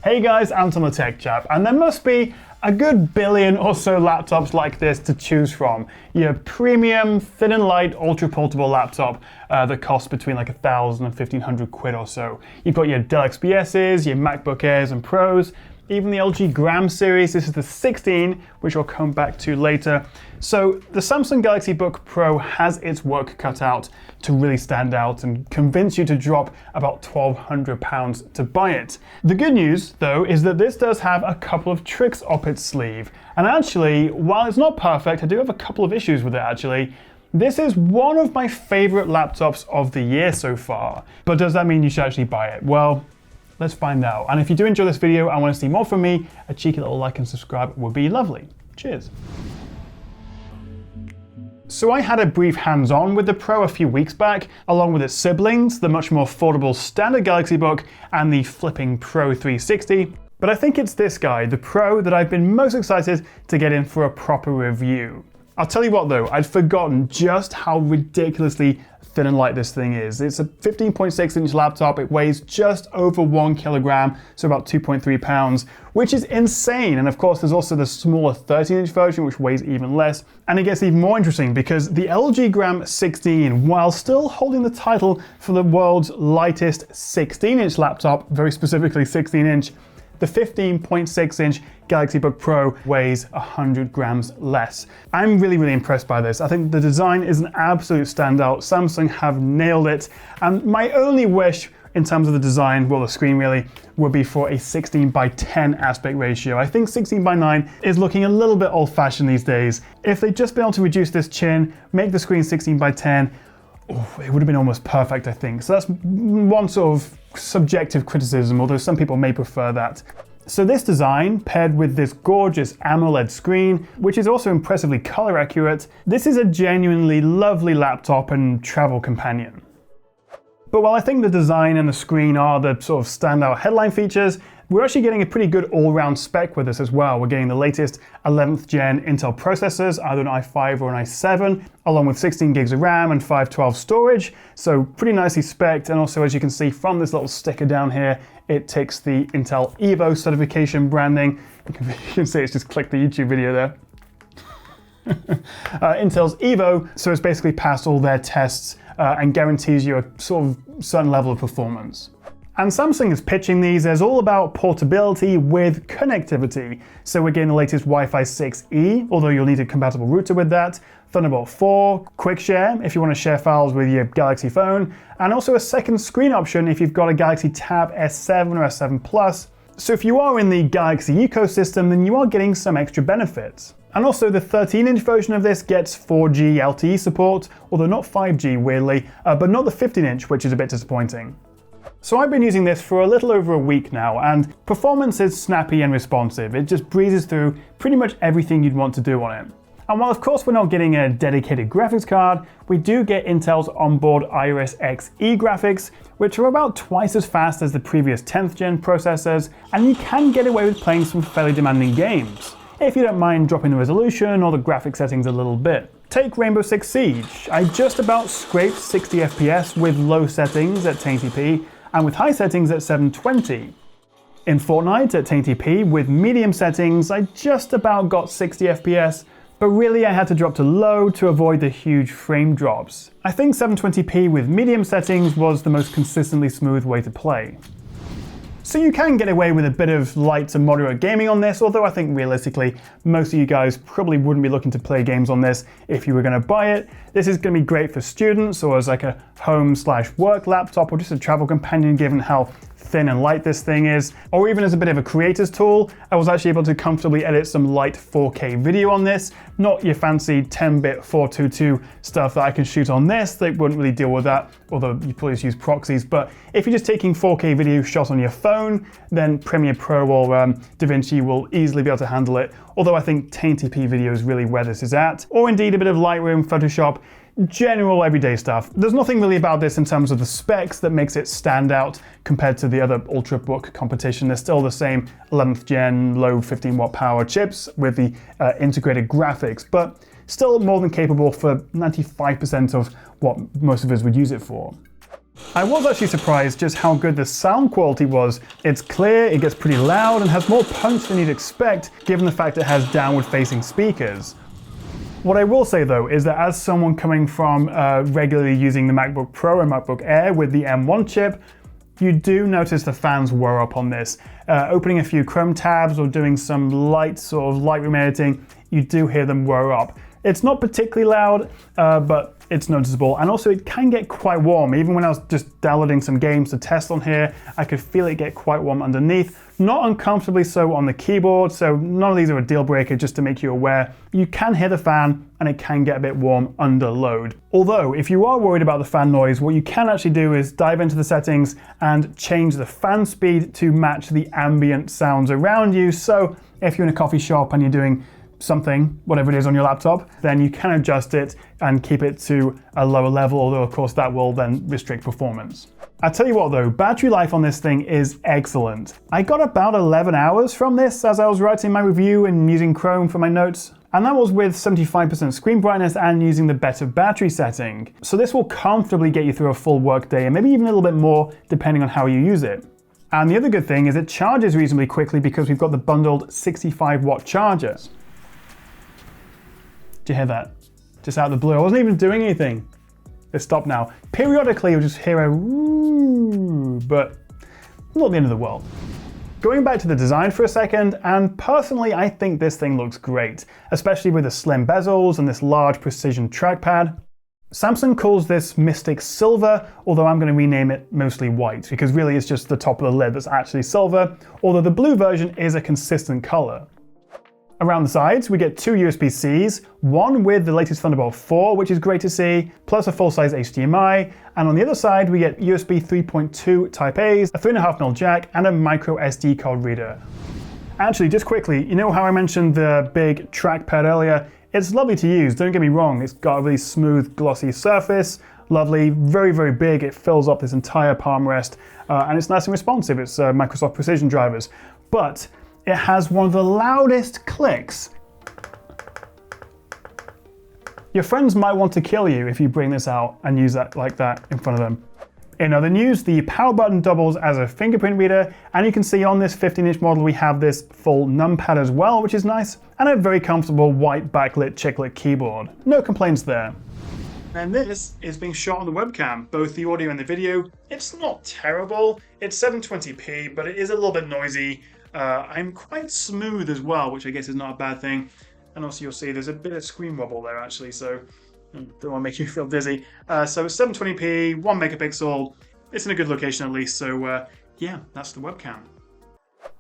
Hey guys, Untitled Chapter, and there must be a good billion or so laptops like this to choose from. Your premium, thin and light, ultra portable laptop that costs between like 1,000 and 1,500 quid or so. You've got your Dell XPSs, your MacBook Airs and Pros, even the LG Gram series. This is the 16, which I'll come back to later. So the Samsung Galaxy Book Pro has its work cut out to really stand out and convince you to drop about £1,200 to buy it. The good news, though, is that this does have a couple of tricks up its sleeve. And actually, while it's not perfect, I do have a couple of issues with it actually. This is one of my favorite laptops of the year so far. But does that mean you should actually buy it? Well, let's find out. And if you do enjoy this video and want to see more from me, a cheeky little like and subscribe would be lovely. Cheers. So I had a brief hands-on with the Pro a few weeks back, along with its siblings, the much more affordable standard Galaxy Book and the flipping Pro 360. But I think it's this guy, the Pro, that I've been most excited to get in for a proper review. I'll tell you what though, I'd forgotten just how ridiculously thin and light this thing is. It's a 15.6-inch laptop, it weighs just over 1 kilogram, so about 2.3 pounds, which is insane. And of course there's also the smaller 13-inch version, which weighs even less. And it gets even more interesting because the LG Gram 16, while still holding the title for the world's lightest 16-inch laptop, very specifically 16-inch, the 15.6-inch Galaxy Book Pro weighs 100 grams less. I'm really impressed by this. I think the design is an absolute standout. Samsung have nailed it. And my only wish in terms of the design, well, the screen really, would be for a 16:10 aspect ratio. I think 16:9 is looking a little bit old-fashioned these days. If they'd just been able to reduce this chin, make the screen 16:10, it would have been almost perfect, I think. So that's one sort of subjective criticism, although some people may prefer that. So this design, paired with this gorgeous Amoled screen, which is also impressively color accurate, this is a genuinely lovely laptop and travel companion. But while I think the design and the screen are the sort of standout headline features, we're actually getting a pretty good all-round spec with this as well. We're getting the latest 11th gen Intel processors, either an i5 or an i7, along with 16 gigs of RAM and 512 storage. So pretty nicely spec'd. And also, as you can see from this little sticker down here, it takes the Intel Evo certification branding. You can see it's just clicked the YouTube video there. Intel's Evo, so it's basically passed all their tests and guarantees you a sort of certain level of performance. And Samsung is pitching these as all about portability with connectivity. So we're getting the latest Wi-Fi 6E, although you'll need a compatible router with that, Thunderbolt 4, Quick Share if you want to share files with your Galaxy phone, and also a second screen option if you've got a Galaxy Tab S7 or S7 Plus. So if you are in the Galaxy ecosystem, then you are getting some extra benefits. And also the 13-inch version of this gets 4G LTE support, although not 5G weirdly, but not the 15-inch, which is a bit disappointing. So I've been using this for a little over a week now, and performance is snappy and responsive. It just breezes through pretty much everything you'd want to do on it. And while of course we're not getting a dedicated graphics card, we do get Intel's onboard Iris Xe graphics, which are about twice as fast as the previous 10th gen processors, and you can get away with playing some fairly demanding games, if you don't mind dropping the resolution or the graphic settings a little bit. Take Rainbow Six Siege. I just about scraped 60 FPS with low settings at 1080p, and with high settings at 720. In Fortnite at 1080p with medium settings, I just about got 60 FPS, but really I had to drop to low to avoid the huge frame drops. I think 720p with medium settings was the most consistently smooth way to play. So you can get away with a bit of light to moderate gaming on this, although I think realistically, most of you guys probably wouldn't be looking to play games on this if you were going to buy it. This is going to be great for students or as like a home/work laptop or just a travel companion given how thin and light this thing is, or even as a bit of a creator's tool. I was actually able to comfortably edit some light 4K video on this, not your fancy 10-bit 422 stuff that I can shoot on this. They wouldn't really deal with that, although you probably just use proxies. But if you're just taking 4K video shot on your phone, then Premiere Pro or DaVinci will easily be able to handle it, although I think 1080p video is really where this is at, or indeed a bit of Lightroom, Photoshop, general everyday stuff. There's nothing really about this in terms of the specs that makes it stand out compared to the other Ultrabook competition. They're still the same 11th gen low 15 watt power chips with the integrated graphics, but still more than capable for 95% of what most of us would use it for. I was actually surprised just how good the sound quality was. It's clear, it gets pretty loud, and has more punch than you'd expect given the fact it has downward-facing speakers. What I will say though is that as someone coming from regularly using the MacBook Pro and MacBook Air with the M1 chip, you do notice the fans whir up on this. Opening a few Chrome tabs or doing some light room editing, you do hear them whir up. It's not particularly loud, but it's noticeable, and also it can get quite warm. Even when I was just downloading some games to test on here, I could feel it get quite warm underneath. Not uncomfortably so on the keyboard, so none of these are a deal breaker, just to make you aware. You can hear the fan, and it can get a bit warm under load. Although, if you are worried about the fan noise, what you can actually do is dive into the settings and change the fan speed to match the ambient sounds around you. So if you're in a coffee shop and you're doing something, whatever it is on your laptop, then you can adjust it and keep it to a lower level, although of course that will then restrict performance. I tell you what though, battery life on this thing is excellent. I got about 11 hours from this as I was writing my review and using Chrome for my notes, and that was with 75% screen brightness and using the better battery setting. So this will comfortably get you through a full work day, and maybe even a little bit more depending on how you use it. And the other good thing is it charges reasonably quickly because we've got the bundled 65-watt charger. Did you hear that? Just out of the blue. I wasn't even doing anything. It's stopped now. Periodically, you'll just hear a woo, but not the end of the world. Going back to the design for a second, and personally, I think this thing looks great, especially with the slim bezels and this large precision trackpad. Samsung calls this Mystic Silver, although I'm going to rename it mostly white, because really it's just the top of the lid that's actually silver, although the blue version is a consistent color. Around the sides, we get two USB-Cs, one with the latest Thunderbolt 4, which is great to see, plus a full-size HDMI, and on the other side, we get USB 3.2 Type-A's, a 3.5mm jack, and a micro SD card reader. Actually, just quickly, you know how I mentioned the big trackpad earlier? It's lovely to use, don't get me wrong, it's got a really smooth, glossy surface, lovely, very, very big, it fills up this entire palm rest, and it's nice and responsive, it's Microsoft Precision drivers. But it has one of the loudest clicks. Your friends might want to kill you if you bring this out and use that like that in front of them. In other news, the power button doubles as a fingerprint reader, and you can see on this 15-inch model we have this full numpad as well, which is nice, and a very comfortable white backlit chiclet keyboard. No complaints there. And this is being shot on the webcam, both the audio and the video. It's not terrible, it's 720p, but it is a little bit noisy. I'm quite smooth as well, which I guess is not a bad thing. And also you'll see there's a bit of screen wobble there actually, so don't want to make you feel dizzy. So it's 720p, 1 megapixel. It's in a good location at least, so yeah, that's the webcam.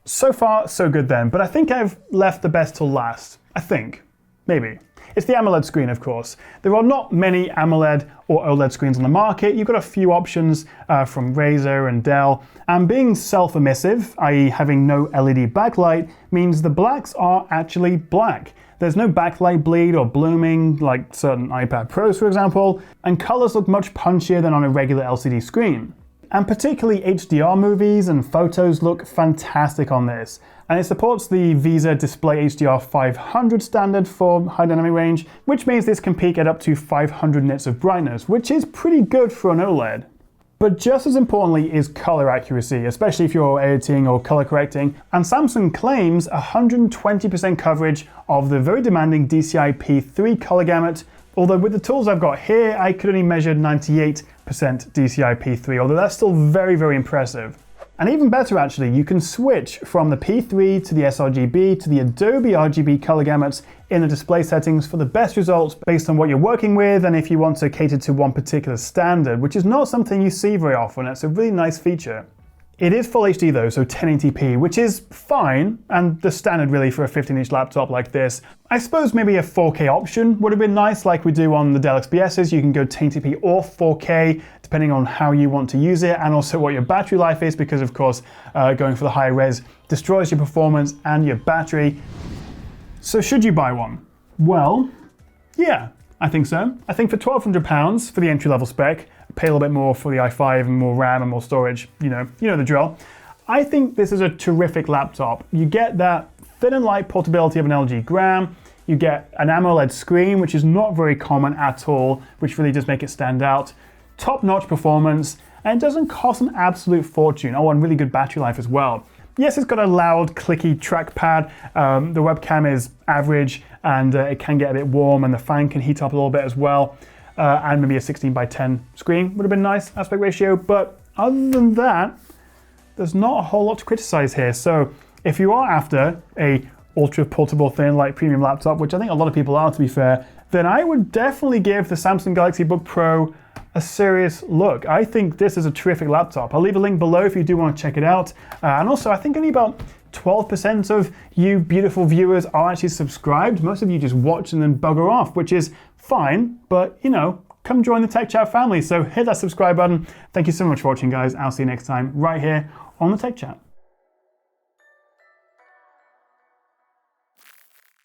So far, so good then, but I think I've left the best till last. I think. Maybe. It's the AMOLED screen, of course. There are not many AMOLED or OLED screens on the market. You've got a few options from Razer and Dell. And being self-emissive, i.e. having no LED backlight, means the blacks are actually black. There's no backlight bleed or blooming like certain iPad Pros, for example, and colors look much punchier than on a regular LCD screen. And particularly HDR movies and photos look fantastic on this. And it supports the VISA Display HDR 500 standard for high dynamic range, which means this can peak at up to 500 nits of brightness, which is pretty good for an OLED. But just as importantly is color accuracy, especially if you're editing or color correcting, and Samsung claims 120% coverage of the very demanding DCI-P3 color gamut, although with the tools I've got here, I could only measure 98% DCI-P3, although that's still very, very impressive. And even better actually, you can switch from the P3 to the sRGB to the Adobe RGB color gamuts in the display settings for the best results based on what you're working with and if you want to cater to one particular standard, which is not something you see very often. It's a really nice feature. It is Full HD though, so 1080p, which is fine, and the standard really for a 15-inch laptop like this. I suppose maybe a 4K option would have been nice, like we do on the Dell XPSs. You can go 1080p or 4K, depending on how you want to use it, and also what your battery life is, because of course, going for the higher res destroys your performance and your battery. So should you buy one? Well, yeah, I think so. I think for £1,200 for the entry-level spec, pay a little bit more for the i5 and more RAM and more storage, you know the drill. I think this is a terrific laptop. You get that thin and light portability of an LG Gram, you get an AMOLED screen, which is not very common at all, which really does make it stand out, top-notch performance, and it doesn't cost an absolute fortune. Oh, and really good battery life as well. Yes, it's got a loud, clicky trackpad. The webcam is average, and it can get a bit warm, and the fan can heat up a little bit as well. And maybe a 16:10 screen would have been nice aspect ratio, but other than that, there's not a whole lot to criticize here. So if you are after a ultra portable thin light premium laptop, which I think a lot of people are to be fair, then I would definitely give the Samsung Galaxy Book Pro a serious look. I think this is a terrific laptop. I'll leave a link below if you do want to check it out. And also, I think only about 12% of you beautiful viewers are actually subscribed. Most of you just watch and then bugger off, which is fine, but you know, come join the Tech Chat family. So hit that subscribe button. Thank you so much for watching, guys. I'll see you next time right here on the Tech Chat.